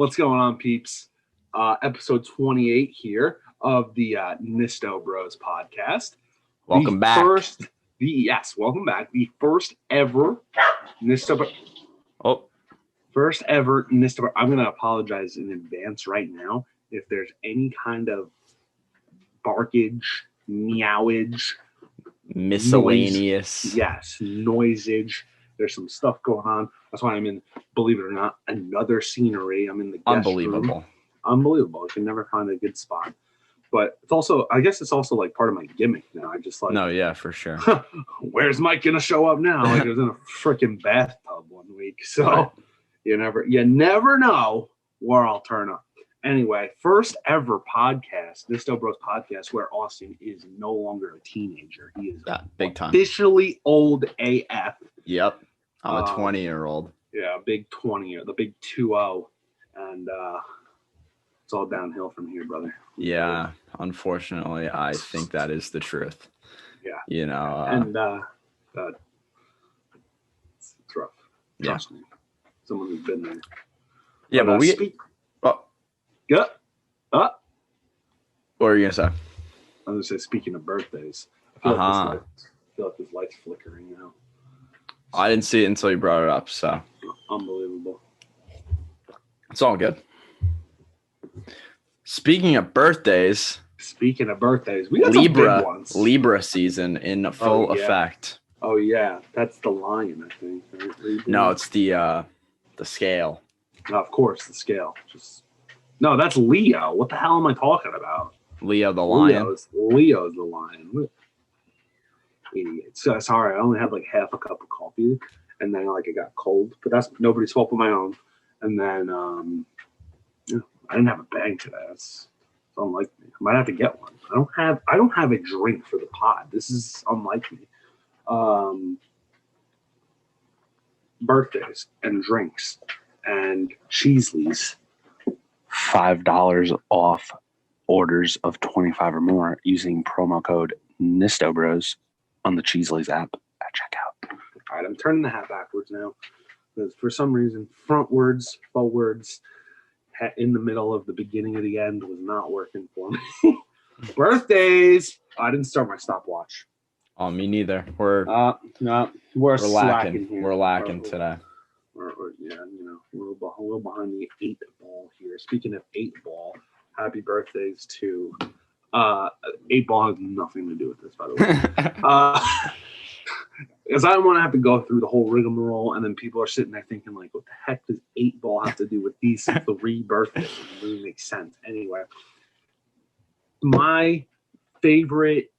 What's going on, peeps? Episode 28 here of the Nisto Bros podcast. Welcome back. Welcome back. The first ever Nisto. First ever Nisto. I'm going to apologize in advance right now if there's any kind of barkage, meowage, miscellaneous. Noisage. There's some stuff going on. That's why I'm in, believe it or not, another scenery. I'm in the guest room. Unbelievable. I can never find a good spot. But it's also, I guess it's also like part of my gimmick now. I just like, no, yeah, for sure. Where's Mike gonna show up now? Like, I was in a freaking bathtub one week. So right. you never know where I'll turn up. Anyway, first ever podcast, Nisto Bros podcast, where Austin is no longer a teenager. He is big time. Officially old AF. Yep. I'm a 20-year-old. Yeah, big 20-year, the big 2-0. And it's all downhill from here, brother. Yeah, unfortunately, I think that is the truth. Yeah. You know. It's rough. Trust me. Someone who's been there. Yeah, but What were you going to say? I was going to say, speaking of birthdays, I feel like this light's flickering now. I didn't see it until you brought it up, so. Unbelievable. It's all good. Speaking of birthdays, we got some big ones. Libra season in full effect. Oh yeah, that's the lion, I think. Right? No, it's the scale. Of course, the scale. No, that's Leo. What the hell am I talking about? Leo the lion. Leo's the lion. Idiot. So sorry, I only had like half a cup of coffee, and then it got cold. But that's nobody's fault but my own. And then I didn't have a bag today. It's unlike me. I might have to get one. I don't have a drink for the pod. This is unlike me. Birthdays and drinks and Cheesleys. $5 off orders of 25 or more using promo code NistoBros on the Cheesleys app at checkout. All right, I'm turning the hat backwards now because for some reason, frontwards, forwards, in the middle of the beginning of the end was not working for me. Birthdays. I didn't start my stopwatch. Oh, me neither. We're lacking here. We're lacking today. We're a little behind the 8 ball here. Speaking of 8 ball, happy birthdays to 8 ball has nothing to do with this, by the way. Because I don't want to have to go through the whole rigmarole, and then people are sitting there thinking, like, what the heck does 8 ball have to do with these 3 birthdays? It doesn't make sense. Anyway, my favorite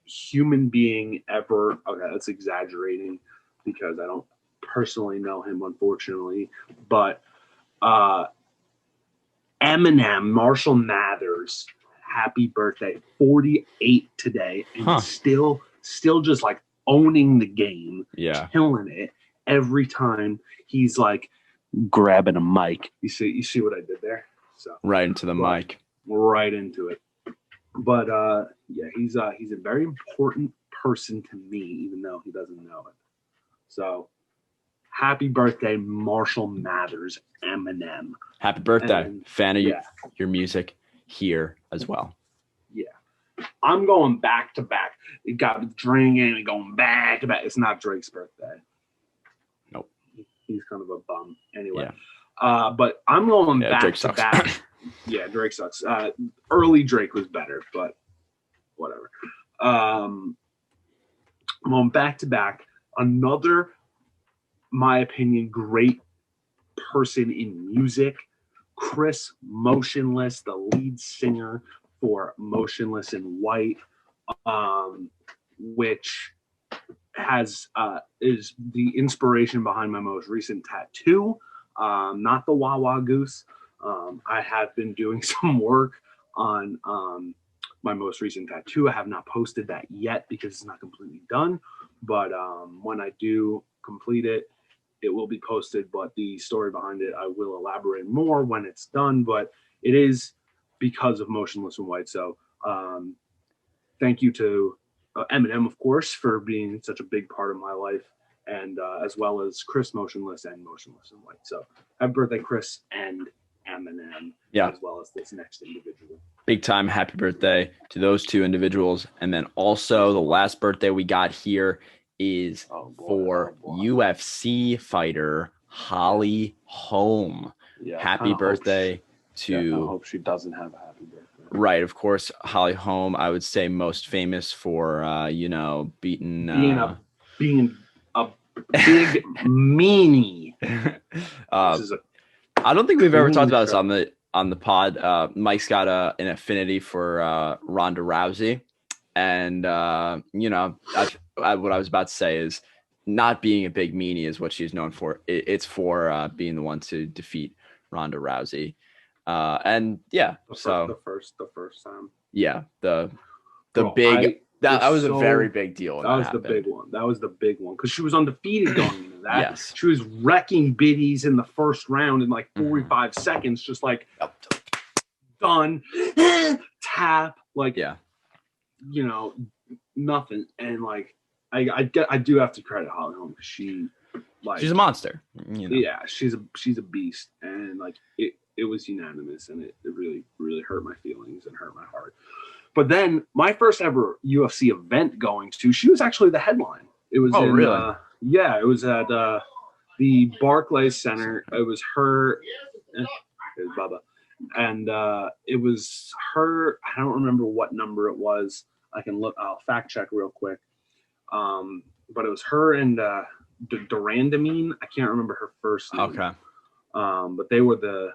human being ever, okay, that's exaggerating because I don't personally know him, unfortunately, but Eminem, Marshall Mathers, happy birthday, 48 today, and still just like owning the game, killing it every time he's like grabbing a mic. You see what I did there? So right into the mic, right into it. But he's a very important person to me, even though he doesn't know it. So happy birthday, Marshall Mathers, Eminem. Happy birthday, fan of your music here as well. Yeah. I'm going back to back. It got me drinking and going back to back. It's not Drake's birthday. Nope. He's kind of a bum. Anyway. Yeah. But I'm going back Drake to sucks. back. Yeah, Drake sucks. Early Drake was better, but whatever. I'm going back to back. Another, my opinion, great person in music. Chris Motionless, the lead singer for Motionless in White, which is the inspiration behind my most recent tattoo, not the Wawa Goose. I have been doing some work on my most recent tattoo. I have not posted that yet because it's not completely done, but when I do complete it, it will be posted, but the story behind it, I will elaborate more when it's done, but it is because of Motionless in White. So thank you to Eminem, of course, for being such a big part of my life and as well as Chris Motionless and Motionless in White. So happy birthday, Chris and Eminem, as well as this next individual. Big time happy birthday to those two individuals. And then also the last birthday we got here is for UFC fighter Holly Holm. Yeah, happy birthday I hope she doesn't have a happy birthday. Right, of course, Holly Holm, I would say most famous for being a big meanie. I don't think we've ever talked about this on the pod. Mike's got an affinity for Ronda Rousey, and what I was about to say is not being a big meanie is what she's known for. It's for being the one to defeat Ronda Rousey. The first time. Yeah, that was a very big deal. That was the big one. That was the big one because she was undefeated going into that. Yes, she was wrecking biddies in the first round in like 45 seconds, just like done, tap, like nothing. And like I do have to credit Holly Holm because she's a monster. Yeah, she's a beast, and like it was unanimous, and it really, really hurt my feelings and hurt my heart. But then my first ever UFC event going to, she was actually the headline. It was really? It was at the Barclays Center. It was her, it was Bubba, and it was her. I don't remember what number it was. I'll fact check real quick. But it was her and Durandamine. I can't remember her first name. Okay. But they were the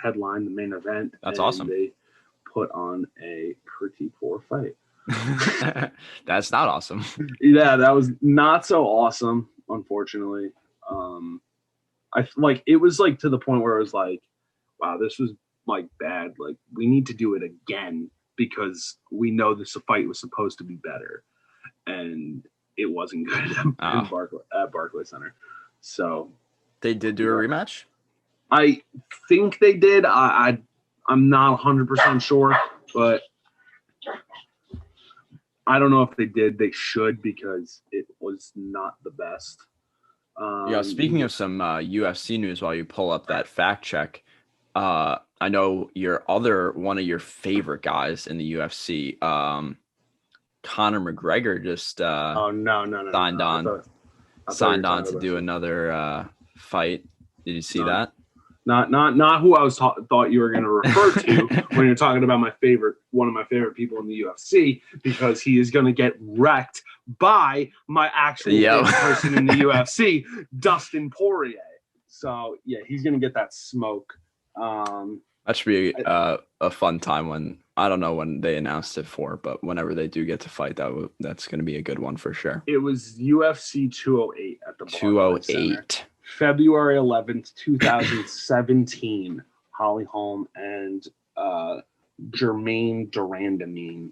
headline, the main event. That's awesome. They put on a pretty poor fight. That's not awesome. Yeah, that was not so awesome, unfortunately. I like it was like to the point where I was like, wow, this was like bad. Like we need to do it again because we know this fight was supposed to be better, and it wasn't good at Barclays Center. So they did do a rematch. I think they did. I'm not 100% sure, but I don't know if they did. They should because it was not the best. Speaking of some UFC news, while you pull up that fact check, I know one of your favorite guys in the UFC, Conor McGregor, just signed on to do another fight. Did you see that? Not who I thought you were going to refer to when you're talking about one of my favorite people in the UFC, because he is going to get wrecked by my actual favorite person in the UFC, Dustin Poirier. So yeah, he's going to get that smoke. That should be a fun time when I don't know when they announced it for, but whenever they do get to fight, that's going to be a good one for sure. It was UFC 208 at the Barclays Center. 208. February 11th, 2017, Holly Holm and Jermaine Durandamine.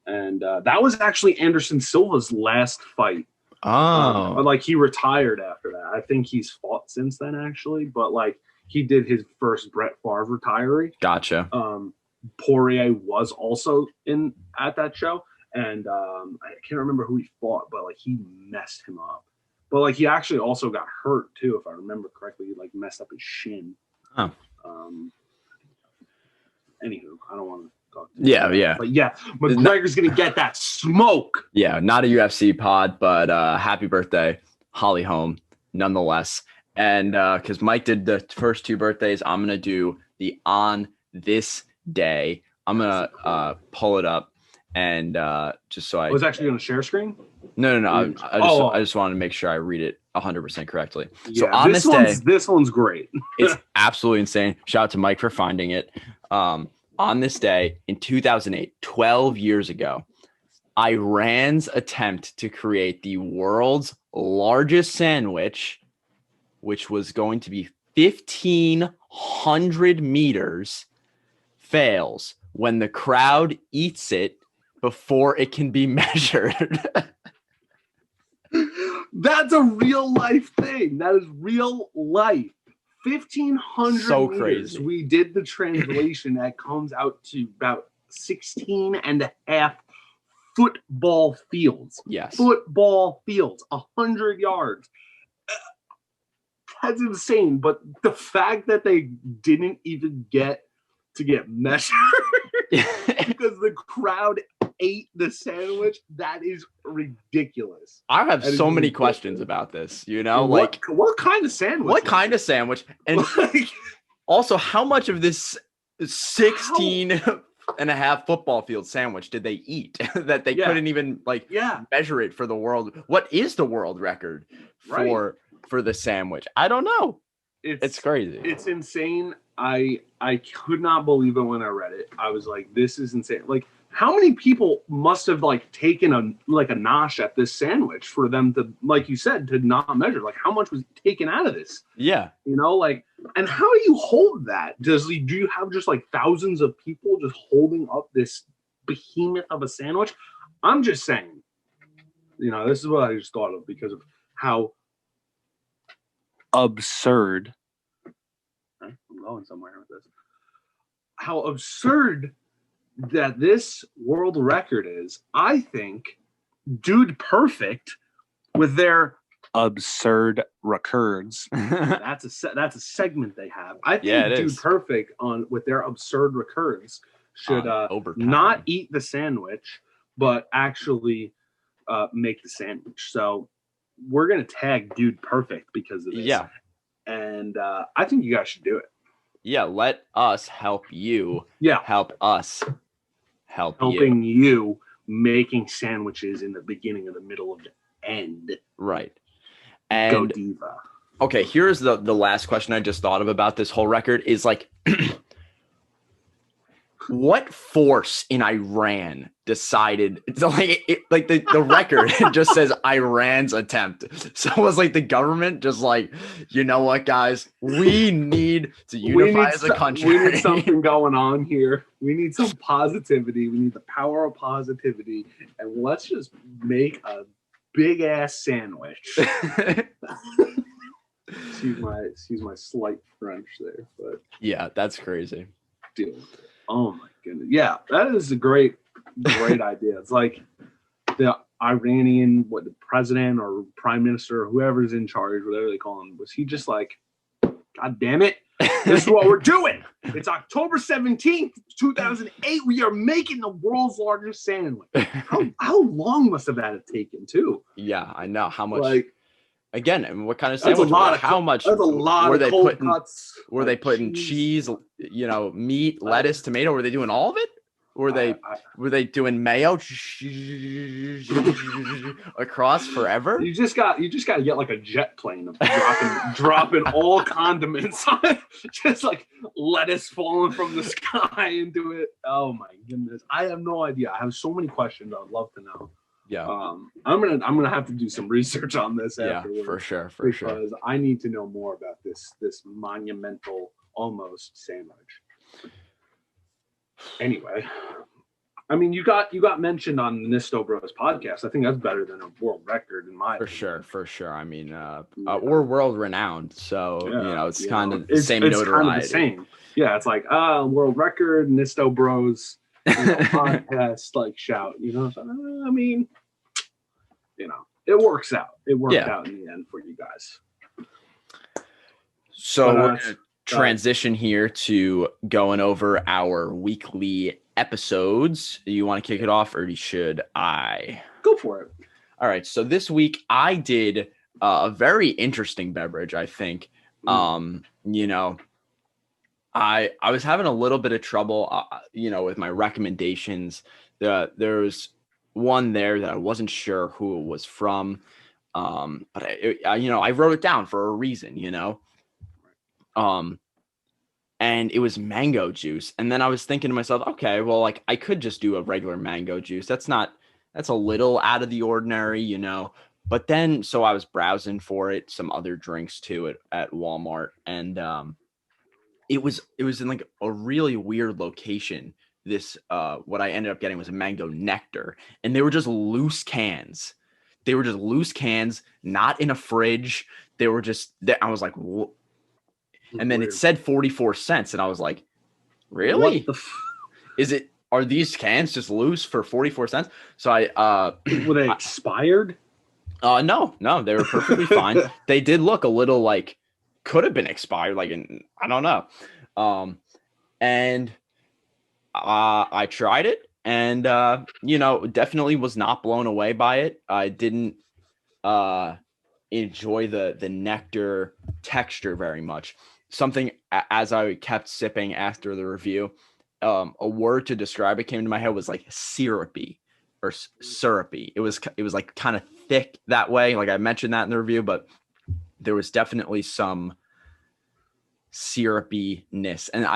And that was actually Anderson Silva's last fight. Oh. Like he retired after that. I think he's fought since then, actually. But like he did his first Brett Favre retiree. Gotcha. Poirier was also at that show. And I can't remember who he fought, but like he messed him up. But like he actually also got hurt too, if I remember correctly. He like messed up his shin. Oh. Anywho, I don't want to talk. Yeah. But yeah, McGregor's gonna get that smoke. Yeah, not a UFC pod, but happy birthday, Holly Holm, nonetheless. And because Mike did the first two birthdays, I'm gonna do the on this day. I'm gonna pull it up and just so I was actually gonna share screen. No. I just wanted to make sure I read it 100% correctly. Yeah, so on this one's great. It's absolutely insane. Shout out to Mike for finding it. On this day in 2008, 12 years ago, Iran's attempt to create the world's largest sandwich, which was going to be 1,500 meters, fails when the crowd eats it before it can be measured. That's a real life thing. That is real life. 1,500 so meters. Crazy. We did the translation. That comes out to about 16 and a half football fields. Yes. Football fields, 100 yards. That's insane. But the fact that they didn't even get to get measured because the crowd ate the sandwich, that is ridiculous. I have That is so many ridiculous. questions about this, you know, what kind of sandwich? what kind of sandwich? And also, how much of this 16 and a half football field sandwich did they eat that they couldn't even measure it for the world? What is the world record for the sandwich? I don't know. It's crazy. It's insane. I could not believe it when I read it. I was like, this is insane. Like, how many people must have taken a nosh at this sandwich for them to, like you said, to not measure? Like, how much was taken out of this? Yeah. You know, and how do you hold that? Do you have just thousands of people just holding up this behemoth of a sandwich? I'm just saying, this is what I just thought of because of how absurd. I'm going somewhere with this. How absurd that this world record is. I think Dude Perfect with their absurd records. that's a segment they have. I think Dude Perfect with their absurd records should not eat the sandwich, but actually make the sandwich. So we're gonna tag Dude Perfect because of this. Yeah. And I think you guys should do it. Yeah, let us help you. Yeah. Help us helping you making sandwiches in the beginning of the middle of the end. Right. And go Diva. Okay, here's the last question I just thought of about this whole record is what force in Iran decided the record just says Iran's attempt. So it was the government just you know what, guys, we need to unify as a country. We need something going on here. We need some positivity. We need the power of positivity. And let's just make a big ass sandwich. Excuse my slight French there, but yeah, that's crazy. Deal with it. Oh my goodness. Yeah, that is a great idea. It's like the Iranian, the president or prime minister, or whoever's in charge, whatever they call him, was he just God damn it, this is what we're doing. It's October 17th, 2008. We are making the world's largest sandwich. How long must that have taken too? Yeah, I know. How much again, and what kind of sandwich? How much? That's a lot of cold cuts. Were they putting cheese, meat, lettuce, tomato? Were they doing all of it? Were they doing mayo across forever? You just got to get a jet plane of dropping all condiments on it, just lettuce falling from the sky into it. Oh my goodness, I have no idea. I have so many questions. I would love to know. Yeah. I'm gonna have to do some research on this afterwards. Yeah, for sure. Because I need to know more about this monumental almost sandwich. Anyway, I mean, you got mentioned on the Nisto Bros podcast. I think that's better than a world record in my opinion. For sure. I mean, we're world renowned, so it's kind of the same notoriety. Kind of the same. Yeah, it's world record, Nisto Bros. Podcast shout. So, I mean, it works out. It worked out in the end for you guys. So we're gonna transition here to going over our weekly episodes. Do you want to kick it off, or should I? Go for it. All right. So this week I did a very interesting beverage, I think. I was having a little bit of trouble, with my recommendations. There's one there that I wasn't sure who it was from, but I wrote it down for a reason, and it was mango juice. And then I was thinking to myself, okay, well, I could just do a regular mango juice. That's a little out of the ordinary, But then, so I was browsing for it, some other drinks too at Walmart, and it was in a really weird location. This what I ended up getting was a mango nectar, and they were just loose cans. Not in a fridge. They were just. I was like, whoa. And then it said 44 cents, and I was like, really? Is it are these cans just loose for 44 cents? So I Were they expired? no, they were perfectly fine. They did look a little like could have been expired, like I don't know. And I tried it, and definitely was not blown away by it. I didn't enjoy the nectar texture very much. Something as I kept sipping after the review, a word to describe it came to my head was like syrupy or syrupy. It was like kind of thick that way. Like I mentioned that in the review, but there was definitely some syrupiness. And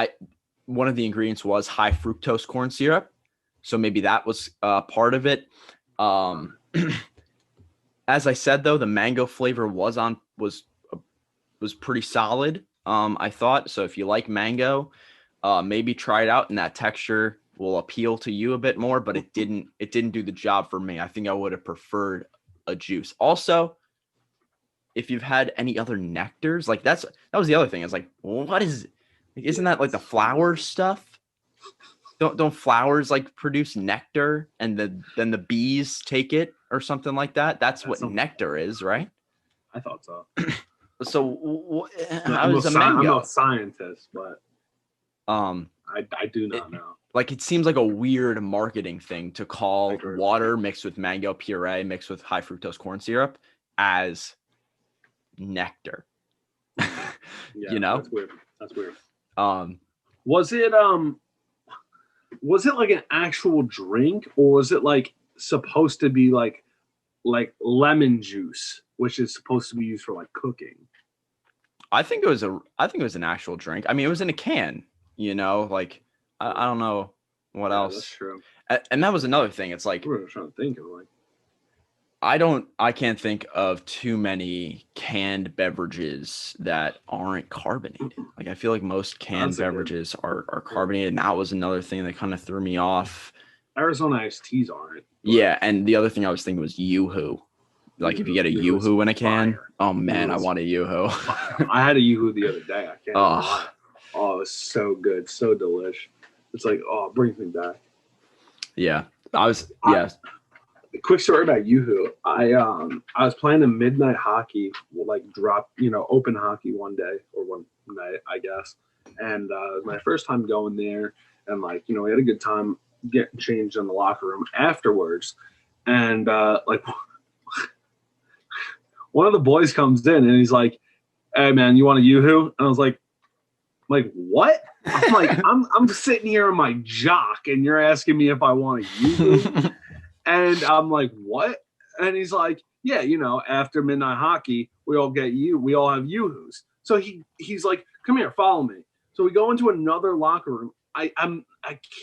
one of the ingredients was high fructose corn syrup. So maybe that was part of it. As I said, though, the mango flavor was pretty solid. I thought so. If you like mango, maybe try it out, and that texture will appeal to you a bit more. But it didn't do the job for me. I think I would have preferred a juice. Also, if you've had any other nectars, like that was the other thing. It's like, what is? Isn't that like the flower stuff? Don't flowers like produce nectar and then the bees take it or something like that? That's what nectar is, right? I thought so. So I'm not a scientist, but I do not know. Like it seems like a weird marketing thing to call water mixed with mango puree mixed with high fructose corn syrup as nectar. Yeah, That's weird. Was it like an actual drink, or was it like supposed to be like lemon juice, which is supposed to be used for like cooking? I think it was an actual drink. I mean, it was in a can, like I don't know what else. That's true. And that was another thing. It's like we're trying to think of like I can't think of too many canned beverages that aren't carbonated. Like I feel like most canned beverages are carbonated. And that was another thing that kind of threw me off. Arizona iced teas aren't. Yeah, and the other thing I was thinking was Yoo-Hoo. Like if you get a Yoo-Hoo in a can, oh man, I want a Yoo-Hoo. I had a Yoo-Hoo the other day. I can't lie. Oh, it was so good, so delish. It's like, oh, it brings me back. Yeah. Quick story about Yoo-Hoo. I was playing a midnight hockey, like open hockey one day or one night, I guess. And it was my first time going there, and we had a good time getting changed in the locker room afterwards. And one of the boys comes in and he's like, "Hey man, you want a Yoo-Hoo?" And I was like, what? I'm like, I'm sitting here in my jock and you're asking me if I want a Yoo-Hoo. And I'm like, what? And he's like, yeah, after midnight hockey, we all have Yoo-Hoos. So he's like, come here, follow me. So we go into another locker room. I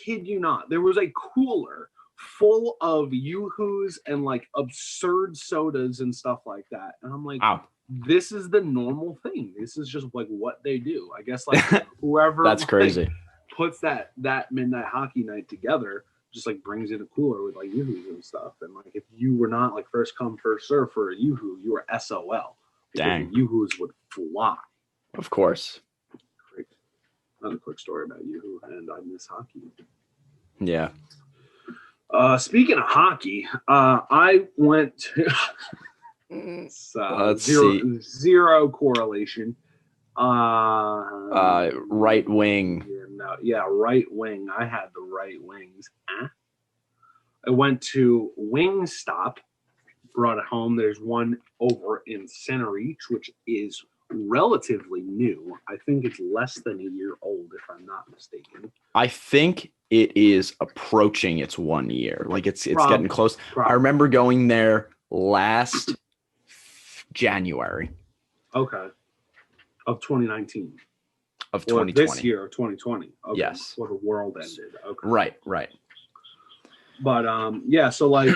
kid you not. There was a cooler full of Yoo-Hoos and like absurd sodas and stuff like that. And I'm like, wow. This is the normal thing. This is just like what they do. I guess like whoever that's crazy puts that midnight hockey night together just like brings in a cooler with like Yoo-Hoos and stuff. And like if you were not like first come first serve for a Yoo-Hoo, you were SOL. Dang. Yoo-Hoos would fly. Of course. Great. Another quick story about Yoo-Hoo, and I miss hockey. Yeah. Speaking of hockey, I went to zero correlation. Right wing. Right wing. I had the right wings. I went to Wingstop, brought it home. There's one over in Center Reach, which is relatively new. I think it's less than a year old, if I'm not mistaken. I think it is approaching its 1 year. Like it's getting close. Probably. I remember going there last January. Okay. Of 2019. Of 2020. This year of 2020. Okay. Yes. Before the world ended. Okay. Right. But so like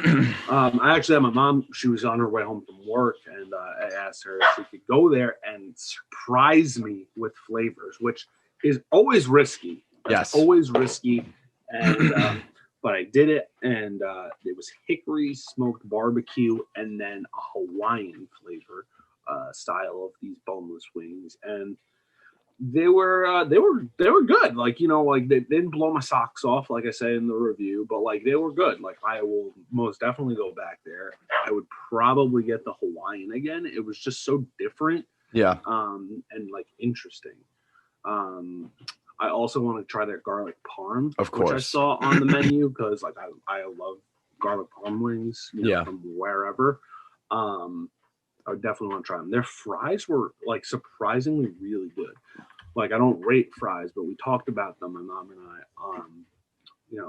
I actually had my mom, she was on her way home from work, and I asked her if she could go there and surprise me with flavors, which is always risky. Yes. Always risky. And but I did it, and it was hickory smoked barbecue and then a Hawaiian flavor style of these boneless wings. And They were good. Like, like they didn't blow my socks off, like I said in the review, but like they were good. Like I will most definitely go back there. I would probably get the Hawaiian again. It was just so different, Yeah, and like interesting. I also want to try their garlic parm, of which I course. saw on the menu because like I love garlic parm wings, Yeah. from wherever. I would definitely want to try them. Their fries were like surprisingly really good. Like I don't rate fries, but we talked about them, my mom and I,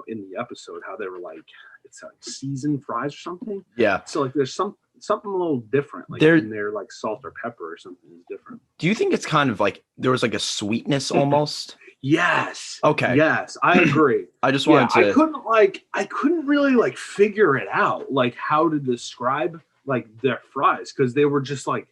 in the episode, how they were like, it's like seasoned fries or something. Yeah. So like there's something a little different, like There- in their like salt or pepper or something is different. Do you think it's kind of like there was like a sweetness almost? Yes. Okay. Yes, I agree. I just wanted to. I couldn't really like figure it out, like how to describe like their fries, because they were just like,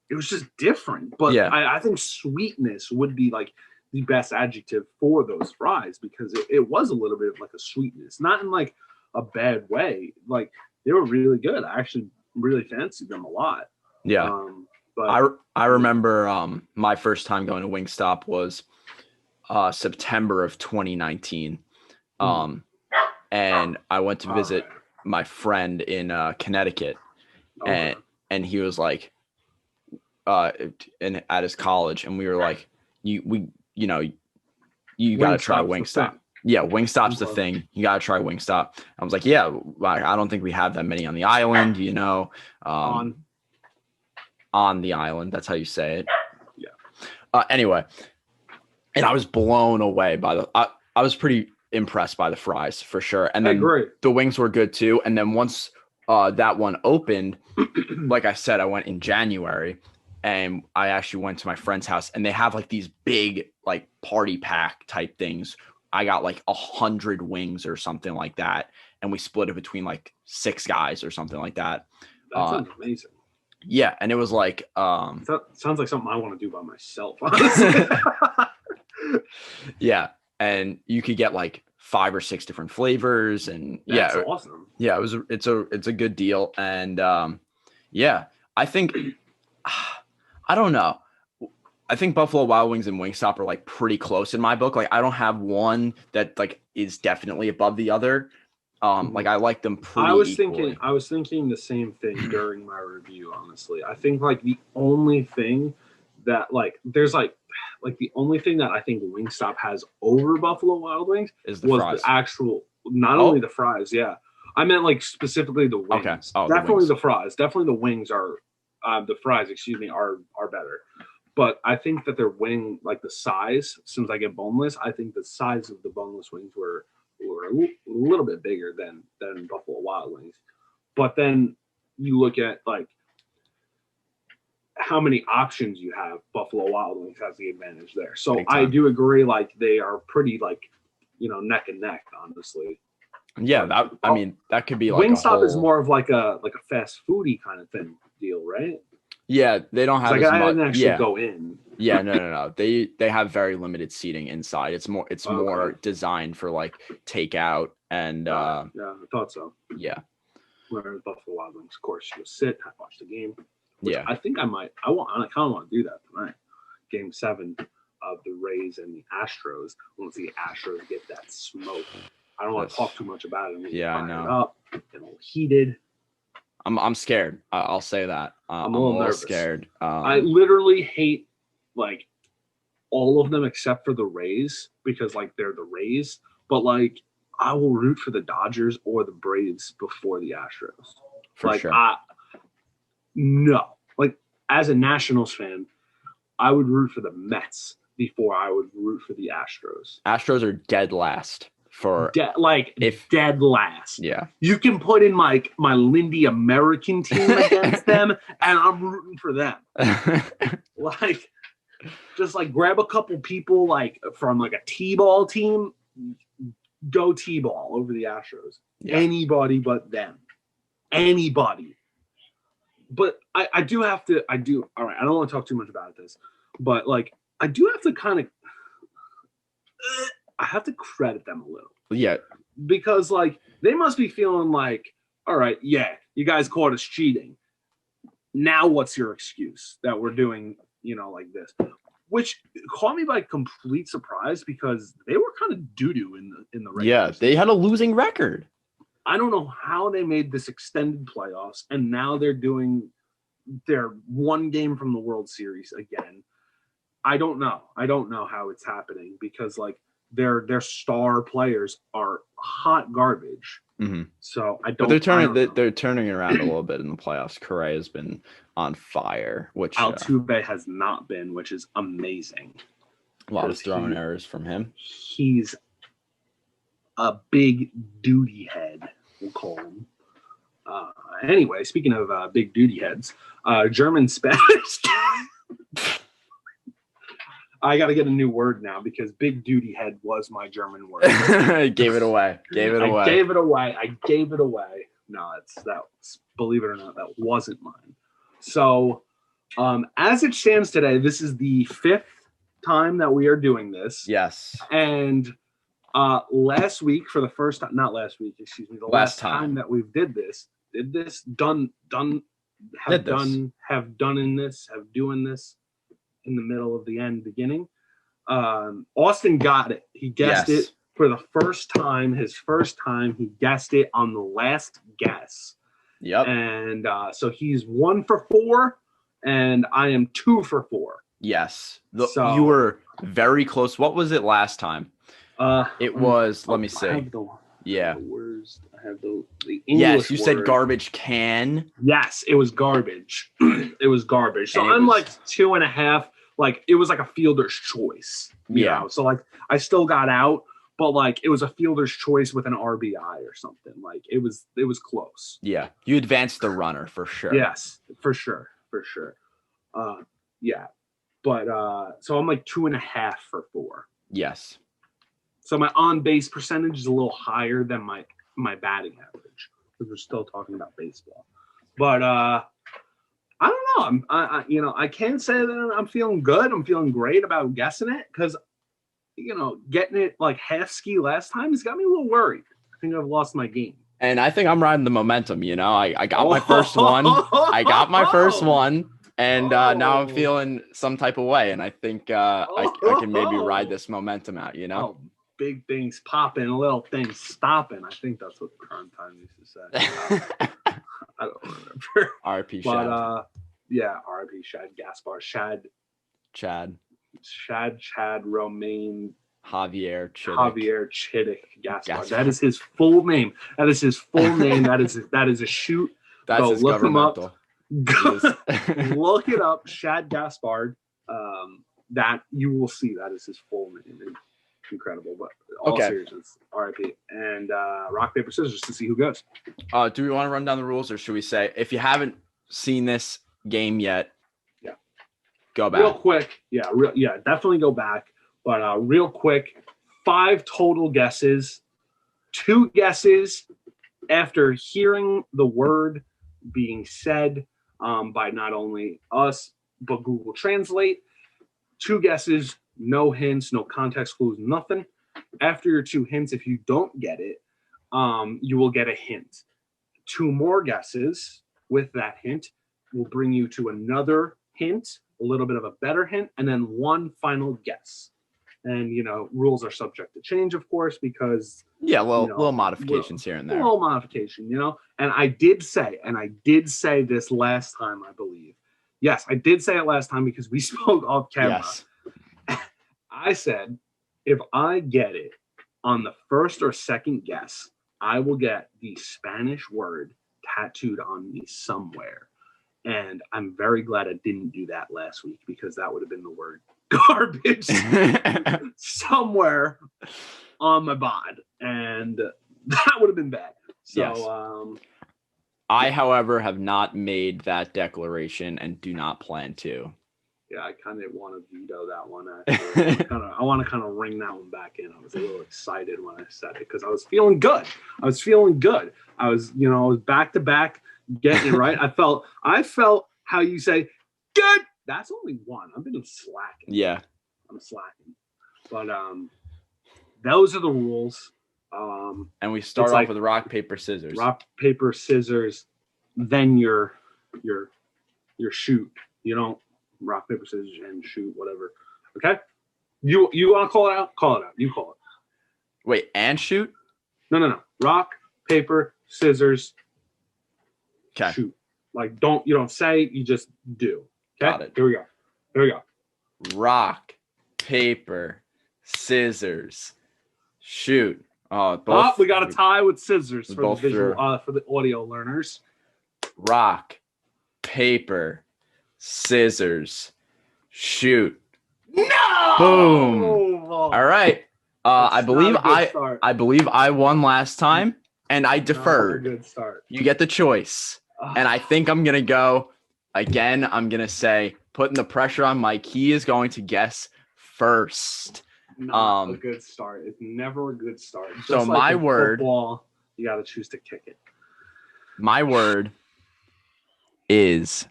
it was just different. But Yeah. I think sweetness would be like the best adjective for those fries, because it was a little bit of like a sweetness, not in like a bad way. Like they were really good. I actually really fancied them a lot. Yeah. But I remember my first time going to Wingstop was September of 2019. And I went to visit my friend in Connecticut, and he was like at his college, and we were like, you got to try Wingstop. Yeah, Wingstop's the thing. You got to try Wingstop. I was like, yeah, I don't think we have that many on the island, on the island. That's how you say it. Yeah. Anyway, and I was blown away by I was pretty impressed by the fries for sure. And then the wings were good too. And then once that one opened, like I said, I went in January, and I actually went to my friend's house, and they have like these big like party pack type things. I got like 100 wings or something like that, and we split it between like 6 guys or something like that. That sounds amazing. Yeah, and it was like that sounds like something I want to do by myself, honestly. Yeah, and you could get like 5 or 6 different flavors, and that's awesome. Yeah, it's a good deal, and yeah, I think I don't know. I think Buffalo Wild Wings and Wingstop are like pretty close in my book. Like I don't have one that like is definitely above the other. Like I like them pretty equally. I was thinking the same thing during my review, honestly. I think like the only thing that like there's like the only thing that I think Wingstop has over Buffalo Wild Wings is the fries. The actual, not only the fries, yeah. I meant like specifically the wings. Okay. Definitely the fries. Definitely the wings are the fries, excuse me, are better. But I think that their wing, like the size, since I get boneless, I think the size of the boneless wings were a little bit bigger than Buffalo Wild Wings. But then you look at like how many options you have, Buffalo Wild Wings has the advantage there. So I do agree, like they are pretty like, neck and neck, honestly. Yeah, that could be like Wingstop is more of like a fast foodie kind of thing deal, right? Yeah, they don't have like as I much. didn't actually go in. Yeah, no. They have very limited seating inside. It's more designed for like takeout and yeah, I thought so. Yeah. Whereas Buffalo Wild Wings, of course, you sit, I watch the game. Yeah. I think I kind of want to do that tonight. Game 7 of the Rays and the Astros. I want to see the Astros get that smoke. I don't want to talk too much about it. Yeah, I know. It up, get a little heated. I'm scared. I'll say that. I'm a little nervous. Scared. I literally hate like all of them except for the Rays, because like they're the Rays. But like I will root for the Dodgers or the Braves before the Astros. For sure. No, like as a Nationals fan, I would root for the Mets before I would root for the Astros. Astros are dead last. Dead last. Yeah. You can put in my Lindy American team against them, and I'm rooting for them. Like, just like grab a couple people like from like a T-ball team, go T-ball over the Astros. Yeah. Anybody but them. Anybody. But I do all right, I don't want to talk too much about this, but like I do have to kind of I have to credit them a little. Yeah. Because like they must be feeling like, all right, yeah, you guys caught us cheating. Now what's your excuse that we're doing, like this? which caught me by complete surprise because they were kind of doo-doo in the regular Yeah, they had a losing record. I don't know how they made this extended playoffs, and now they're doing their one game from the World Series again. I don't know. I don't know how it's happening because like their star players are hot garbage. Mm-hmm. So I But don't. they're turning around a little bit in the playoffs. Correa has been on fire, which Altuve has not been, which is amazing. a lot of throwing errors from him. He's a big duty head, we'll call him. Anyway, speaking of big duty heads, German Spanish. I got to get a new word now because big duty head was my German word. Gave it away. I gave it away. No, believe it or not, that wasn't mine. So, as it stands today, this is the 5th time that we are doing this. Yes. And last week, for the first time, not last week, excuse me, the last time that we have doing this in the middle of the end beginning. Austin got it. He guessed it for the first time. His first time, he guessed it on the last guess. Yep. And so he's 1 for 4, and I am 2 for 4. Yes. You were very close. What was it last time? It was. Let me see. I have the words. I have the English. Yes, you said word. garbage can. Yes, it was garbage. It was garbage. So I'm like 2.5. Like it was like a fielder's choice. You know? So like I still got out, but like it was a fielder's choice with an RBI or something. Like it was close. Yeah, you advanced the runner for sure. Yes, for sure. Yeah, but so I'm like 2.5 for 4. Yes. So my on base percentage is a little higher than my batting average because we're still talking about baseball. But I don't know. I can't say that I'm feeling good. I'm feeling great about guessing it because getting it like half ski last time has got me a little worried. I think I've lost my game. And I think I'm riding the momentum. I got my first one. And now I'm feeling some type of way. And I think I can maybe ride this momentum out, Oh, big things popping, little things stopping. I think that's what Prime Time used to say. I don't remember. RP Shad. But RP Shad Gaspar. Chad Romaine. Javier Chittick Gaspar. That is his full name. That is a shoot. That's Go his look governmental. Him up. Look it up. Shad Gaspard. That you will see that is his full name. Incredible, but all seriousness, RIP. And rock, paper, scissors to see who goes. Do we want to run down the rules, or should we say if you haven't seen this game yet, go back real quick? Definitely go back. But real quick, 5 total guesses, 2 guesses after hearing the word being said by not only us but Google Translate. 2 guesses. No hints, no context clues, nothing. After your 2 hints, if you don't get it, you will get a hint. 2 more guesses with that hint will bring you to another hint, a little bit of a better hint, and then 1 final guess. And, rules are subject to change, of course, because... Yeah, little modifications here and there. Little modification, And I did say this last time, I believe. Yes, I did say it last time because we spoke off camera. Yes. I said, if I get it on the first or second guess, I will get the Spanish word tattooed on me somewhere. And I'm very glad I didn't do that last week because that would have been the word garbage somewhere on my bod. And that would have been bad. So, I, however, have not made that declaration and do not plan to. Yeah, I kind of want to veto that one. Actually. I want to kind of ring that one back in. I was a little excited when I said it because I was feeling good. I was back to back getting it right. I felt how you say good. That's only 1. I've been slacking. Yeah, I'm slacking. But those are the rules. And we start off with rock, paper, scissors. Rock, paper, scissors. Then your shoot. You don't rock, paper, scissors, and shoot, whatever. Okay. You want to call it out? Call it out. You call it. Wait, and shoot? No. Rock, paper, scissors, Okay. shoot. Like you don't say, you just do. Okay. Got it. Here we go. Rock, paper, scissors, shoot. Oh, Oh, both. we got a tie with scissors we for the both visual, threw. for the audio learners. Rock, paper, scissors, shoot. No. Boom. All All right. I believe I believe I won last time, and I deferred. Good start. You get the choice, and I think I'm gonna go again. I'm gonna say, putting the pressure on Mike. He is going to guess first. Not a good start. It's never a good start. So Just my in word- football, you got to choose to kick it. My word is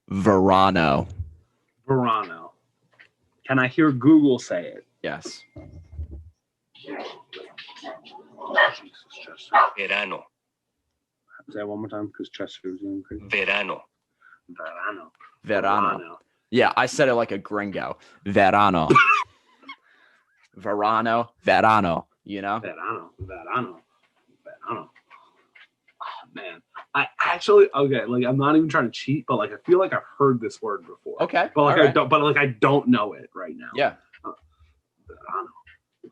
Verano. Verano. Can I hear Google say it? Yes. Jesus, Chester. Verano, Say it one more time because Chester was going crazy. verano, Verano. Yeah, I said it like a gringo. Verano. Verano. Verano. You know? Verano. Oh, man. I actually, okay, like I'm not even trying to cheat, but like I feel like I've heard this word before. Okay. But like all right. I don't know it right now. Yeah. Verano.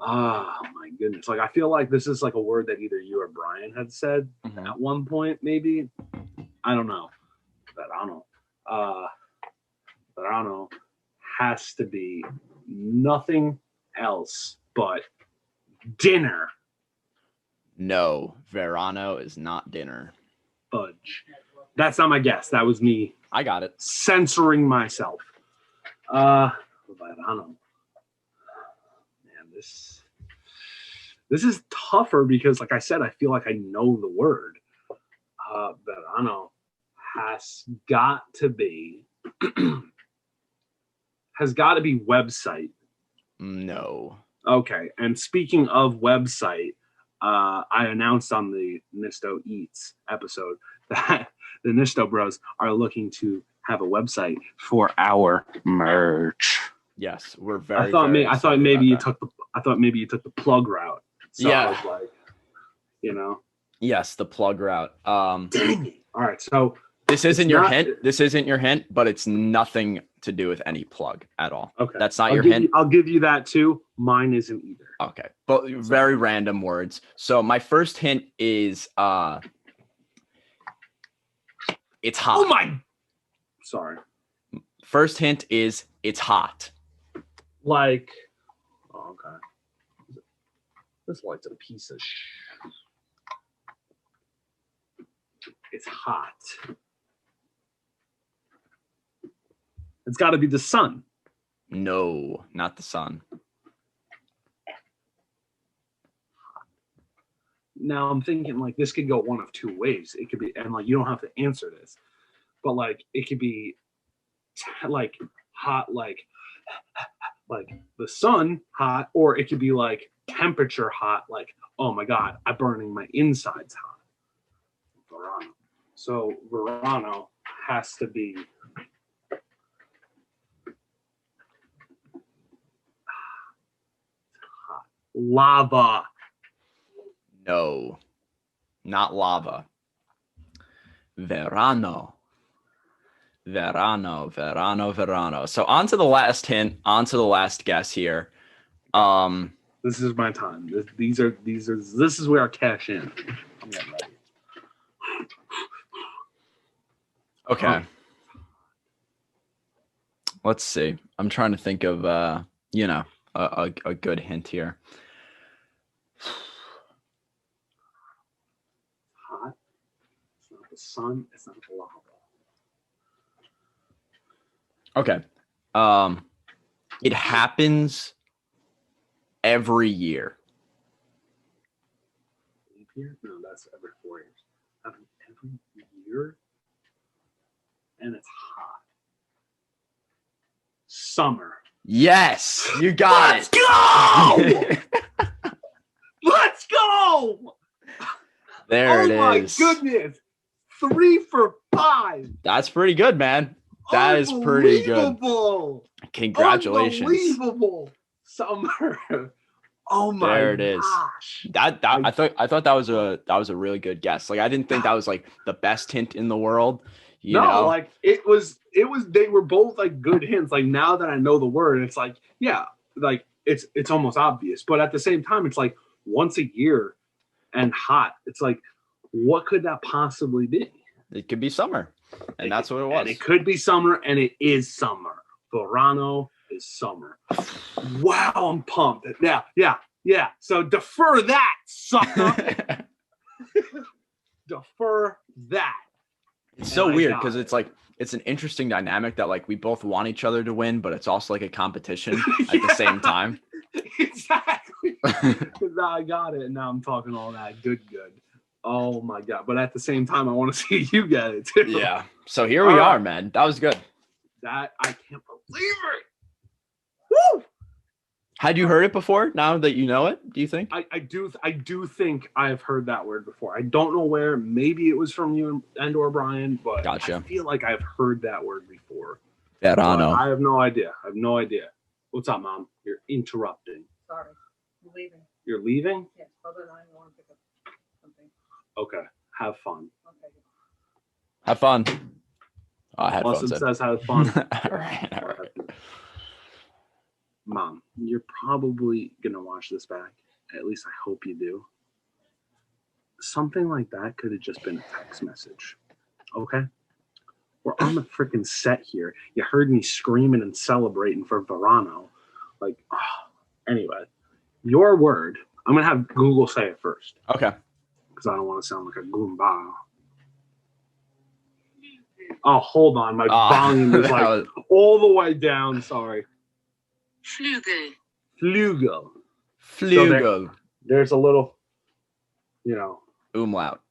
Oh my goodness. Like I feel like this is like a word that either you or Brian had said Mhm. at one point, maybe. I don't know. Verano. Verano has to be nothing else but dinner. No, Verano is not dinner. Fudge. That's not my guess. That was me I got it. censoring myself. Verano. Man, this is tougher because, like I said, I feel like I know the word. Verano has got to be website. No. Okay, and speaking of website, I announced on the Nisto Eats episode that the Nisto Bros are looking to have a website. For our merch. Yes, we're very. I thought excited maybe you about took the plug route. So Yeah. I was like, that. Yes, the plug route. all right. So This isn't It's your not- hint. This isn't your hint, but it's nothing to do with any plug at all. okay, That's not your hint. I'll give you that too. Mine isn't either. Okay. But very random words. So my first hint is it's hot. Oh my! Sorry. First hint is it's hot. Like, oh, okay. This light's a piece of It's hot. It's got to be the sun. No, not the sun. Now I'm thinking like this could go one of two ways. It could be, and like you don't have to answer this, but like it could be like hot, like the sun hot, or it could be like temperature hot, like oh my god, I'm burning my insides hot. Verano. So Verano has to be hot. Lava. No, not lava. Verano. Verano, Verano, Verano. So on to the last hint, on to the last guess here. This is my time. This is where I cash in. I'm getting ready. Okay. Let's see. I'm trying to think of a good hint here. Hot. It's not the sun. It's not the lava. Okay. It happens every year. Leap year? No, that's every 4 years. Happens every year, and it's hot. Summer. Yes, you got Let's go! Let's go! There Oh it my is. goodness! 3 for 5. That's pretty good, man. That is pretty good. Unbelievable. Congratulations. Unbelievable. Summer. Oh my There it is. gosh. I thought that was a really good guess. Like I didn't think that was like the best hint in the world. You No, know? like it was they were both like good hints. Like now that I know the word, it's like, yeah, like it's almost obvious. But at the same time, it's like once a year and hot. It's like, what could that possibly be? It could be summer. And that's what it was. And it could be summer, and it is summer. Verano is summer. Wow, I'm pumped. Yeah. So defer that, sucker. Defer that. It's so And I weird got because it. it's like it's an interesting dynamic that like we both want each other to win, but it's also like a competition at the same time. Exactly. Now I got it, and now I'm talking all that good. Oh my god! But at the same time, I want to see you get it too. Yeah. So here we All are, right. man. That was good. That I can't believe it. Woo! Had you heard it before? Now that you know it, do you think? I do think I've heard that word before. I don't know where. Maybe it was from you and or Brian, but Gotcha. I feel like I've heard that word before. Verano. But I have no idea. What's up, Mom? You're interrupting. Sorry, I'm leaving. You're leaving? Yes, Bubba and I want to pick up something. Okay. Have fun. Okay. Have fun. Headphones Lawson in. says have fun. all right. Mom, you're probably gonna watch this back. At least I hope you do. Something like that could have just been a text message. Okay? We're on the freaking set here. You heard me screaming and celebrating for Verano. Like, anyway, your word. I'm gonna have Google say it first Okay. because I don't want to sound like a Goomba. Oh, hold on. My volume is that like was- all the way down. Sorry. Flügel. Flugel. Flugel. There's a little, Umlaut.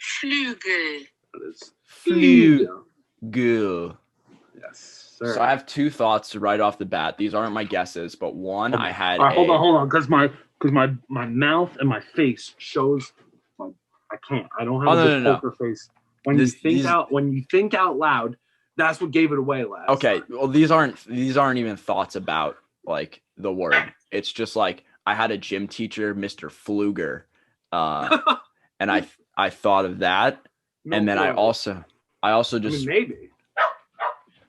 Flügel. that is Flugel. Yes, sir. So I have two thoughts right off the bat. These aren't my guesses, but one I had. All right, hold on, because my mouth and my face shows. I can't. I don't have Oh, a good no. poker face. When This- you think out loud, that's what gave it away last. Okay, time. well these aren't even thoughts about like the word. It's just like I had a gym teacher, Mr. Fluger, and I thought of that, No and then I clue. also I just mean, maybe.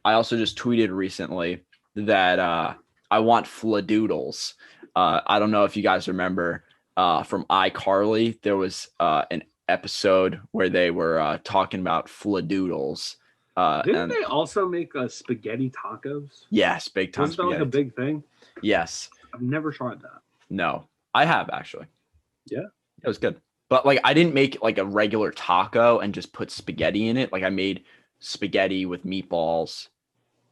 I also just tweeted recently that I want fladoodles. I don't know if you guys remember from iCarly, there was an episode where they were talking about fladoodles. Didn't And they also make spaghetti tacos? yes, big time Wasn't that like a spaghetti. big thing? Yes. I've never tried that. No, I have actually. Yeah? It was good. But like I didn't make like a regular taco and just put spaghetti in it. Like I made spaghetti with meatballs,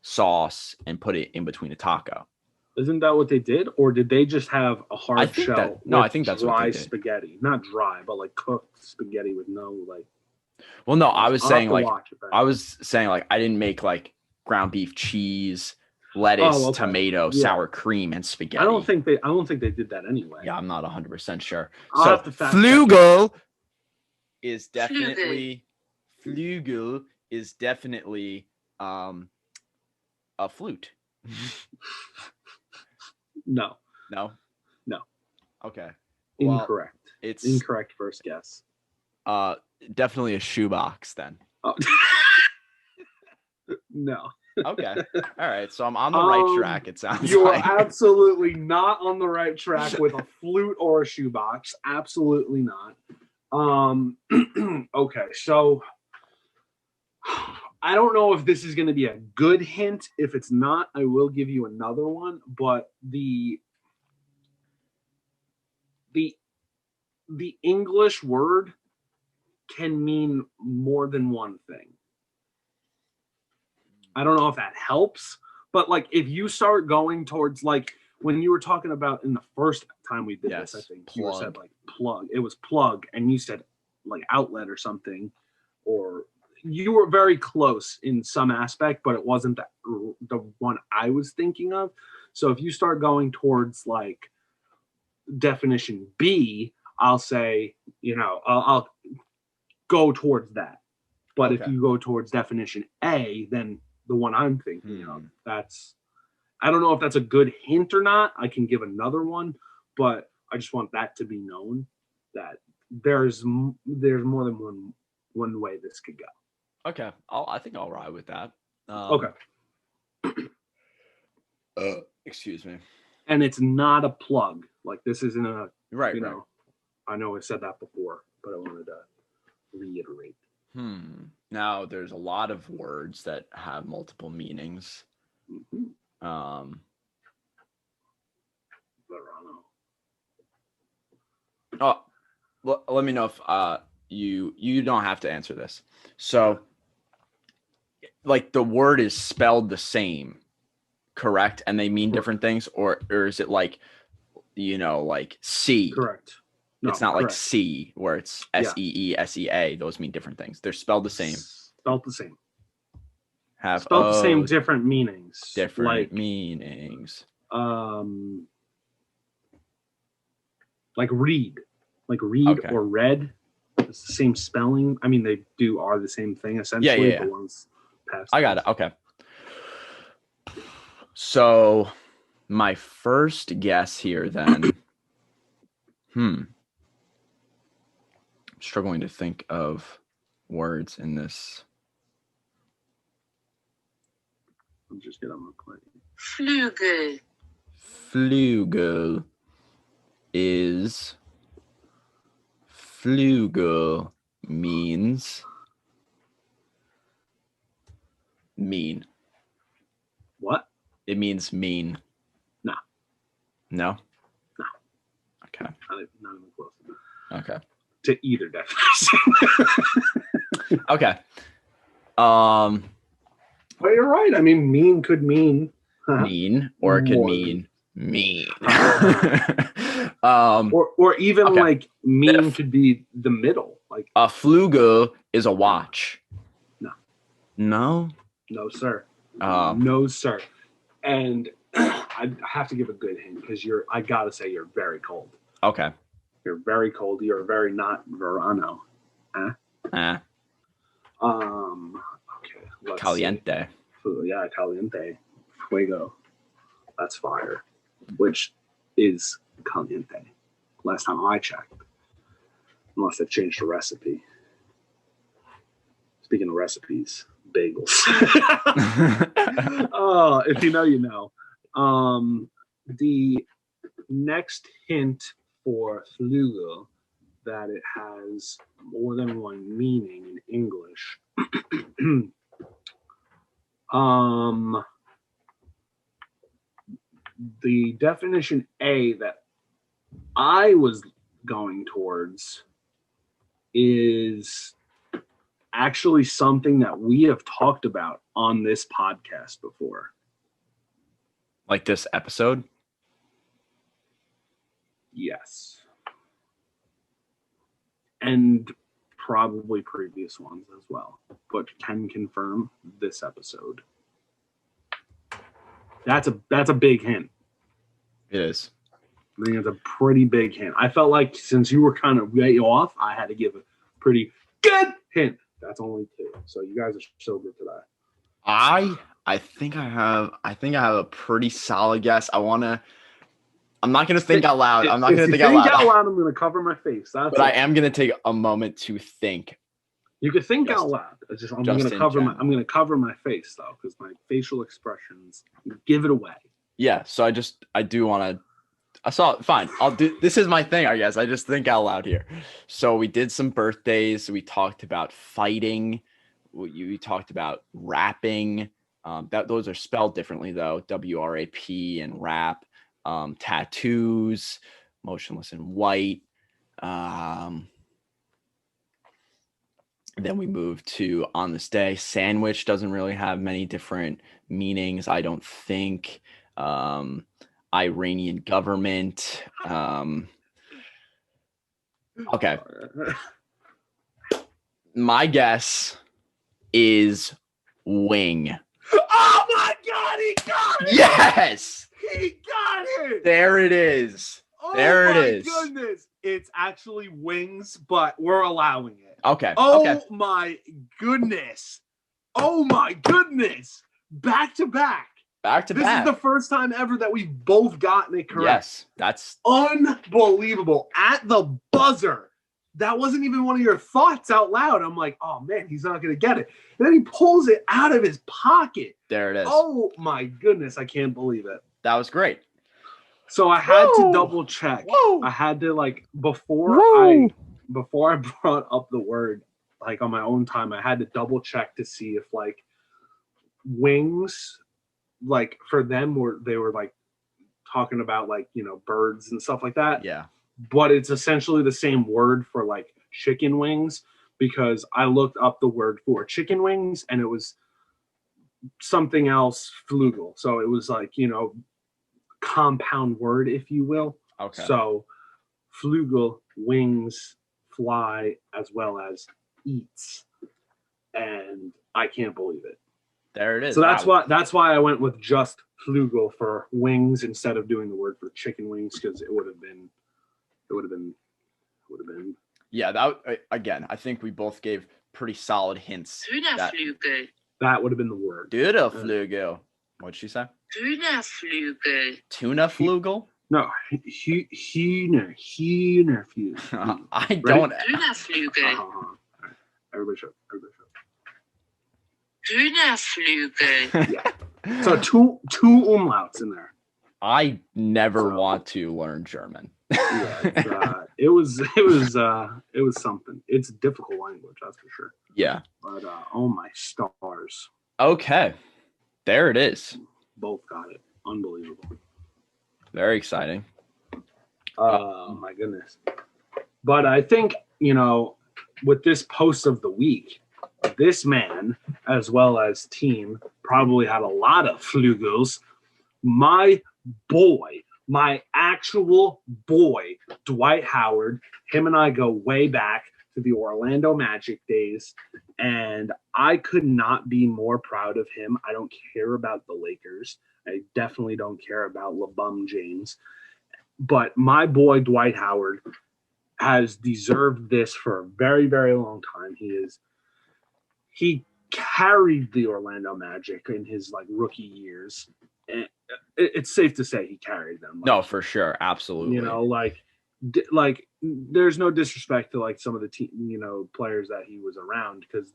sauce, and put it in between a taco. Isn't that what they did, or did they just have a hard I think shell? that- no, with I think that's what dry they did. spaghetti, not dry, but like cooked spaghetti with no like. Well, no, I was I'll have saying to like watch it back. I was saying like I didn't make like ground beef, cheese, lettuce, Oh, okay. tomato, Yeah. sour cream, and spaghetti. I don't think they did that anyway. Yeah, I'm not 100% sure. I'll So have to fact check. flugel is definitely flugel is definitely a flute. No, No. No. Okay. Well, incorrect. it's Incorrect first guess. definitely a shoebox then. Oh. No, Okay. All right. So I'm on the right track. It sounds you are like. absolutely not on the right track with a flute or a shoebox. Absolutely not. Okay, so I don't know if this is going to be a good hint. If it's not, I will give you another one. But the English word can mean more than one thing. I don't know if that helps, but like if you start going towards like when you were talking about in the first time we did this, I Yes, think you said plug. like plug. It was plug, and you said like outlet or something, or you were very close in some aspect, but it wasn't the one I was thinking of. So if you start going towards like definition B, I'll say, I'll go towards that. But if Okay. you go towards definition A, then the one I'm thinking of. Hmm. I don't know if that's a good hint or not. I can give another one, but I just want that to be known that there's more than one way this could go. Okay, I think I'll ride with that. Okay. Excuse me. And it's not a plug. Like this isn't a Right, you right. know. I know I said that before, but I wanted to reiterate. Now there's a lot of words that have multiple meanings. Mhm. Verano. Oh, let me know if you don't have to answer this. So, like the word is spelled the same, correct? And they mean different things, or is it like, like C? Correct. No, It's not like correct. C where it's Yeah. SEE. Those mean different things. They're spelled the same. Spelled the same. Have Spelled the same, O's, different meanings. different Like meanings. like read, Okay. or red. It's the same spelling. I mean, they are the same thing essentially. Yeah. But one's past. I got it. Okay. So my first guess here then. I'm struggling to think of words in this. I'm just getting on my plate. Flügel. Flügel means mean. What? It means mean. No. No? No. Okay. Not even close. Okay. To either definition. Okay. Well, you're right. I mean, mean could mean Mean, or it could More mean mean. or even Okay. like mean If- could be the middle. Like A flugel is a watch. No. No? no, sir. Um, No, sir. And I have to give a good hint because I gotta say you're very cold. Okay. You're very cold. You're very not Verano. Eh, Okay. Let's caliente. see. Yeah, caliente. Fuego. That's fire. Which is caliente. Last time I checked. Unless they've changed the recipe. Speaking of recipes, bagels. Oh, if you know, you know. The next hint for flugel that it has more than one meaning in English. The definition A that I was going towards is actually something that we have talked about on this podcast before. Like this episode? Yes. And probably previous ones as well, but can confirm this episode. That's a big hint. It is. I think it's a pretty big hint. I felt like since you were kind of way off, I had to give a pretty good hint. That's only two. So you guys are so good today. I think I have a pretty solid guess. I'm not gonna think out loud. I'm not If gonna you think out loud. I'm gonna cover my face. That's But I it. am gonna take a moment to think. You could think Just- out loud. It's just I'm just gonna in cover general. I'm gonna cover my face though, because my facial expressions give it away. Yeah, so I do want to. I saw fine. I'll do. This is my thing, I guess. I just think out loud here. So we did some birthdays. We talked about fighting. We talked about rapping. Those are spelled differently though. WRAP and rap. Tattoos. Motionless in white. Then we moved to on this day. Sandwich doesn't really have many different meanings, I don't think. Iranian government. Okay. My guess is wing. Oh my god, he got it! Yes! He got it! There it is. Oh there it my is. goodness. It's actually wings, but we're allowing it. Okay. Oh Okay. my goodness. Oh my goodness. back to back. Back to This back. is the first time ever that we've both gotten it correct. Yes, that's Unbelievable. At the buzzer. That wasn't even one of your thoughts out loud. I'm like, oh man, he's not going to get it. And then he pulls it out of his pocket. there. It is. Oh my goodness. I can't believe it. That was great. So I had to Woo! double check. Woo! I had to like before Woo! I brought up the word like on my own time, I had to double check to see if like wings, like for them they were like talking about like, you know, birds and stuff like that. Yeah. But it's essentially the same word for like chicken wings because I looked up the word for chicken wings and it was something else flugel. So it was like, you know, compound word, if you will. Okay. So flugel, wings, fly, as well as eats. And I can't believe it. there it is. So that's Wow. why I went with just flugel for wings instead of doing the word for chicken wings because it would have been. Yeah. That again. I think we both gave pretty solid hints. That Hühnerflügel. That would have been the word. Döderflügel. What'd she say? Hühnerflügel. Tuna flugel? No, Hühner. I don't. Hühnerflügel. Everybody shut. Hühnerflügel. So two umlauts in there. I never want to learn German. Yeah, it was something. It's a difficult language, that's for sure. Yeah. But oh my stars, Okay. There it is. both got it. Unbelievable. Very exciting. Oh my goodness. But I think, you know, with this post of the week, this man, as well as team, probably had a lot of flugels. My boy, my actual boy, Dwight Howard, him and I go way back to the Orlando Magic days, and I could not be more proud of him. I don't care about the Lakers. I definitely don't care about LeBron James. But my boy, Dwight Howard, has deserved this for a very, very long time. He carried the Orlando Magic in his like rookie years. And it's safe to say he carried them. Like, No, for sure. Absolutely. you know, like there's no disrespect to like some of the players that he was around because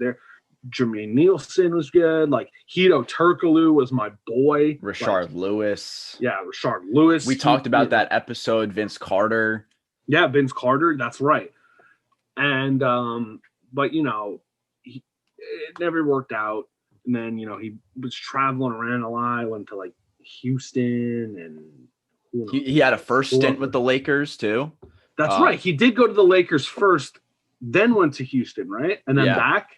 Jermaine Nielsen was good. Like Hito Turkoglu was my boy. Rashard Lewis. Yeah, Rashard Lewis. We talked about that episode, Vince Carter. Yeah, Vince Carter. That's right. And but you know, it never worked out. And then he was traveling around a lot. Went to like Houston and He had a first stint with the Lakers too. That's right. He did go to the Lakers first, then went to Houston, right? And then back.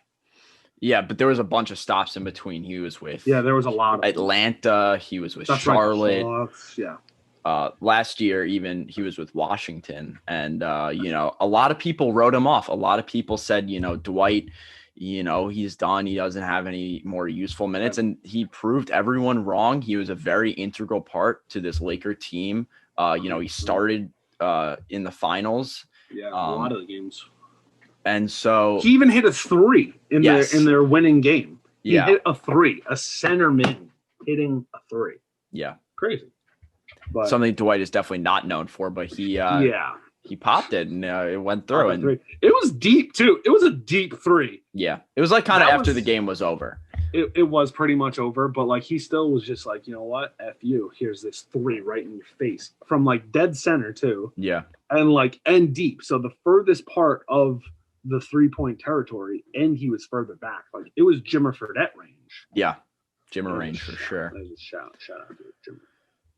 Yeah, but there was a bunch of stops in between. He was with there was a lot of Atlanta. He was with That's Charlotte. Right, yeah. Last year, even he was with Washington, and a lot of people wrote him off. A lot of people said, Dwight, he's done. He doesn't have any more useful minutes, and he proved everyone wrong. He was a very integral part to this Laker team. He started in the finals. Yeah, a lot of the games. And so he even hit a three in their winning game. He hit a three, a centerman hitting a three. Yeah, crazy. But something Dwight is definitely not known for, but he popped it and it went through. And it was deep too. It was a deep three. Yeah, it was like kind of after the game was over. It was pretty much over, but like he still was just like, you know what, F you. Here's this three right in your face from like dead center too. Yeah, and deep. So the furthest part of the 3-point territory, and he was further back. Like it was Jimmer Fredette range. Yeah, Jimmer range for sure. Shout out to Jimmer.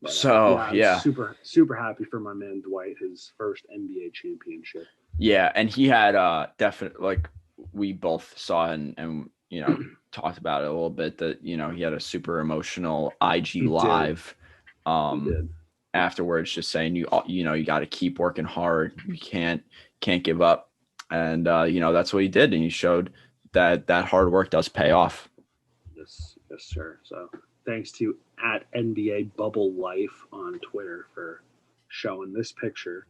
But, super, super happy for my man Dwight, his first NBA championship. Yeah, and he had definitely, like we both saw and talked about it a little bit, that he had a super emotional IG live afterwards, just saying you got to keep working hard, you can't give up, and that's what he did, and he showed that hard work does pay off. Yes sir. So thanks to @NBA Bubble Life on Twitter for showing this picture.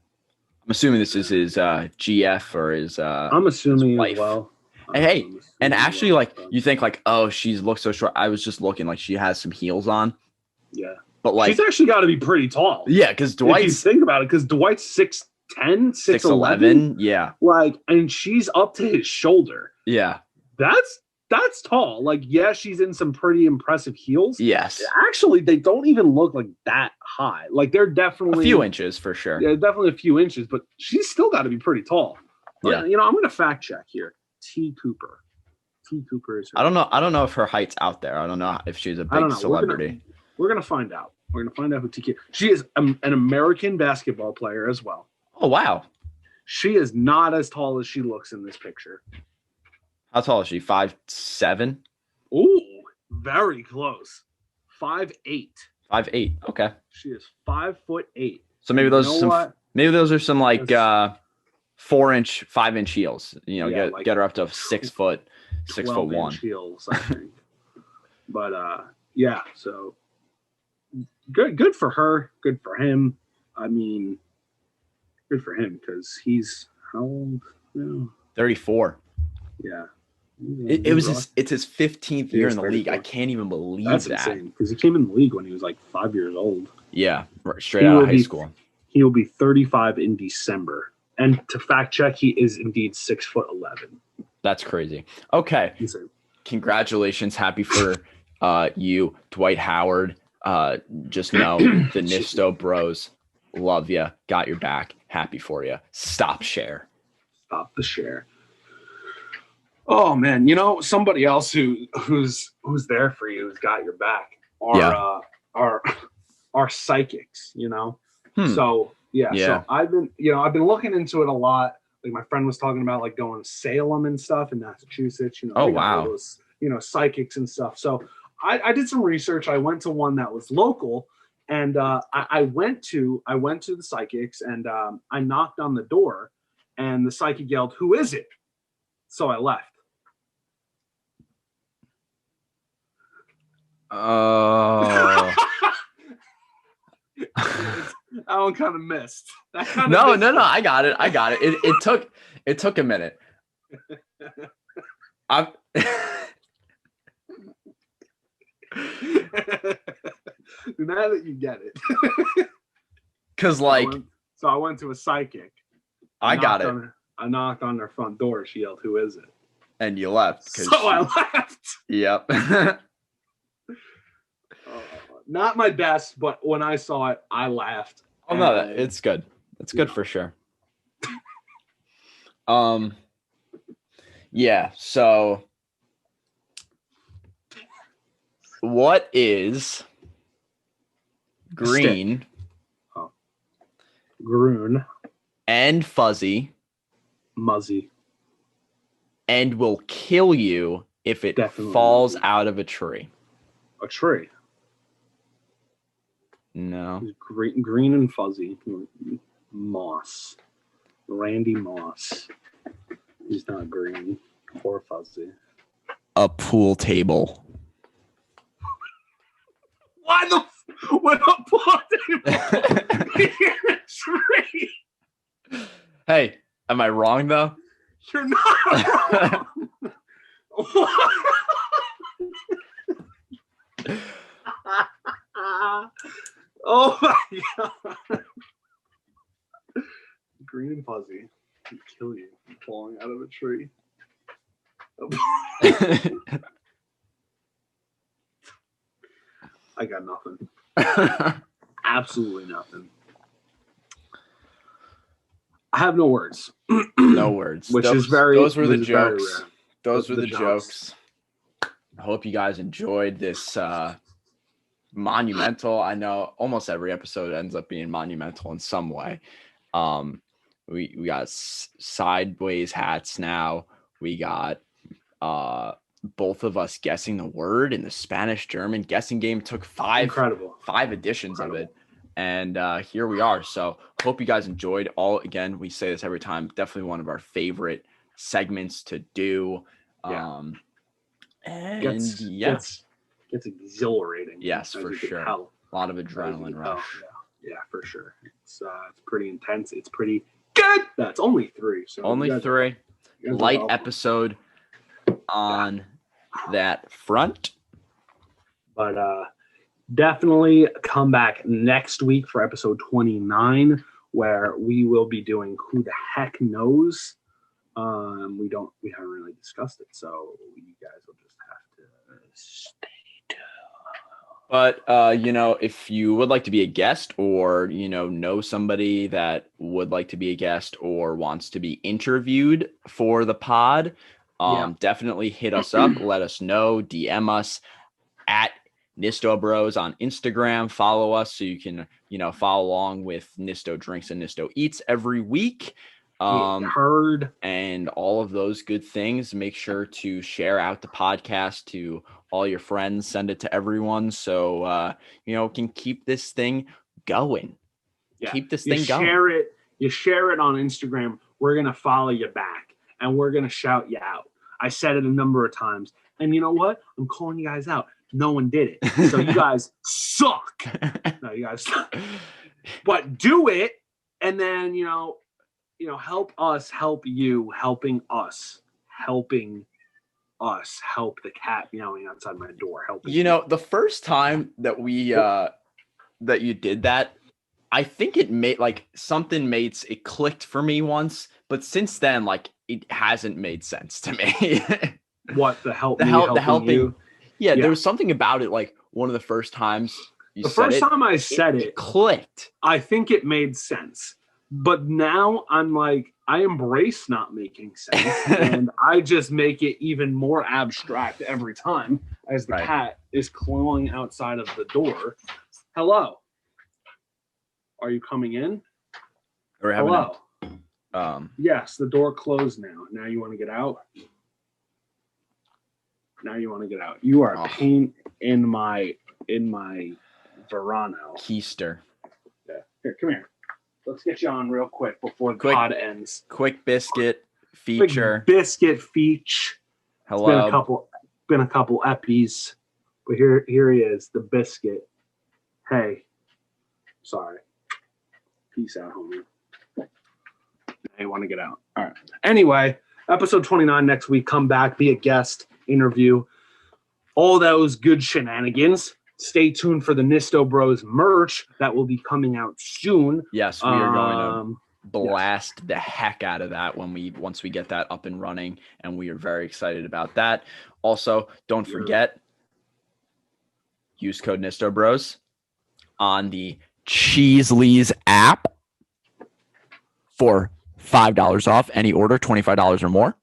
I'm assuming this is his GF or his I'm assuming his wife. as well. Hey, and actually, like you think, like, oh, she looks so short. I was just looking, like she has some heels on, Yeah. but like, She's actually got to be pretty tall. yeah, because If you Dwight's think about it, because Dwight's 6'10", 6'11". 6'11". Yeah, Like, and she's up to his shoulder. yeah, That's tall. Like, yeah, she's in some pretty impressive heels. yes, Actually, they don't even look like that high. Like, they're a definitely few inches for sure. Yeah, definitely a few inches, but she's still got to be pretty tall. Yeah. You know, I'm going to fact check here. T. Cooper. T. Cooper is her. I don't know if her height's out there. I don't know if she's a I don't big know. celebrity. We're gonna find out. We're gonna find out who T. She is an American basketball player as well. Oh wow, She is not as tall as she looks in this picture. how tall is she? 5'7", Ooh, very close. 5'8". 5'8". Okay, She is 5'8". so maybe those You know what? maybe those are some like That's- 4-inch, 5-inch heels. You know, Yeah, get like get her up to 6 foot, 6'1". 12-inch heels, I think. But yeah. So good for her. Good for him. I mean, good for him because he's how old? You 34. know, It's his 15th year He's in the league. 34. I can't even believe That's that. insane because he came in the league when he was like 5 years old. Yeah, straight He out will of high be- school. He will be 35 in December. And to fact check, he is indeed 6'11". That's crazy. Okay, Insane. congratulations. Happy for you, Dwight Howard. Just know the Nisto bros love you. Got your back. Happy for you. Stop share. Stop the share. Oh man, you know somebody else who's there for you, who's got your back. Are psychics. You know. So yeah. So I've been looking into it a lot. Like my friend was talking about like going to Salem and stuff in Massachusetts. You know. Oh, they got all wow. those, psychics and stuff. So I did some research. I went to one that was local, and I went to the psychics, and I knocked on the door, and the psychic yelled, "Who is it?" So I left. Oh. That one kind of missed. That kinda No. missed. I got it. It took a minute. I'm Now that you get it. because like So I went to a psychic. I got it, I knocked on their front door. She yelled, "Who is it?" and you left. 'Cause So I left. Yep. Not my best, but when I saw it, I laughed. Oh no, And- it's good. It's good for sure. Yeah, so what is green Groon, and fuzzy Muzzy. and will kill you if it Definitely. falls out of a tree? A tree. No. Green and fuzzy. Moss. Randy Moss. He's not green or fuzzy. A pool table. Why the what a pool table in a tree? Hey, am I wrong though? You're not wrong. Oh my god. Green and fuzzy can kill you falling out of a tree. I got nothing. Absolutely nothing. I have no words. No words. Which is very Those were the which is very jokes. rare. Those were The the jokes. I hope you guys enjoyed this monumental. I know almost every episode ends up being monumental in some way. We got sideways hats now. We got both of us guessing the word in the Spanish German guessing game. Took five editions of it. And here we are. So hope you guys enjoyed. Again, we say this every time. Definitely one of our favorite segments to do. And Gets exhilarating. Yes, as for you can sure. tell. A lot of adrenaline Oh, rush. yeah, for sure. It's pretty intense. It's pretty good. That's only 3. So Only you guys- 3. you guys are Light welcome. episode. on that front. But definitely come back next week for episode 29, where we will be doing Who the Heck Knows. We haven't really discussed it, so you guys will just have to stay tuned. But if you would like to be a guest, or know somebody that would like to be a guest or wants to be interviewed for the pod, definitely hit us up. Let us know. DM us at Nisto Bros on Instagram. Follow us so you can follow along with Nisto Drinks and Nisto Eats every week. Heard and all of those good things. Make sure to share out the podcast to all your friends. Send it to everyone so can keep this thing going. Yeah. Keep this thing going. You share it on Instagram. We're gonna follow you back and we're gonna shout you out. I said it a number of times, and you know what? I'm calling you guys out. No one did it, so you guys suck. No, you guys suck. But do it, and then help us help you, helping us help the cat meowing outside my door. The first time that we that you did that, I think it made it clicked for me once, but since then it hasn't made sense to me. What the helping you? Yeah, Yeah. there was something about it, one of the first times you The said first it, time I said it, clicked. I think it made sense. But now I'm I embrace not making sense, and I just make it even more abstract every time as the cat is clawing outside of the door. Hello. Are you coming in? Hello. Yes, the door closed now. Now you want to get out? You are a pain in my Verano. Keister. Yeah. Here, come here. Let's get you on real quick before the pod ends. Quick biscuit feature. Quick biscuit feature. Hello. It's been a couple eppies, but here he is, the biscuit. Hey, sorry. Peace out, homie. I want to get out. All right. Anyway, episode 29 next week. Come back, be a guest, interview, all those good shenanigans. Stay tuned for the Nisto Bros merch that will be coming out soon. Yes, we are going to blast the heck out of that once we get that up and running, and we are very excited about that. Also, don't forget, use code Nisto Bros on the Cheesleys app for $5 off any order, $25 or more.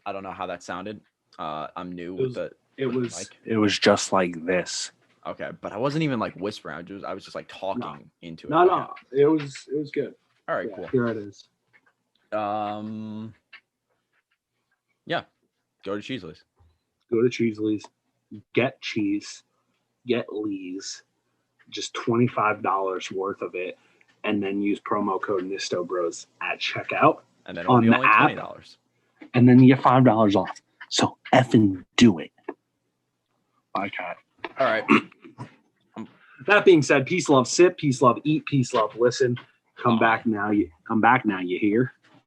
I don't know how that sounded. I'm new with it. It was just like this. Okay, but I wasn't even whispering. I was just talking into it. No, it was good. All right, cool. Here it is. Yeah, go to Cheesleys. Go to Cheesleys, get cheese, get Lee's, just $25 worth of it, and then use promo code Nisto Bros at checkout. And then on only the app, $20. And then you get $5 off. So effing do it. Bye, cat. All right. That being said, peace, love, sip, peace, love, eat, peace, love, listen. Come back now. You hear?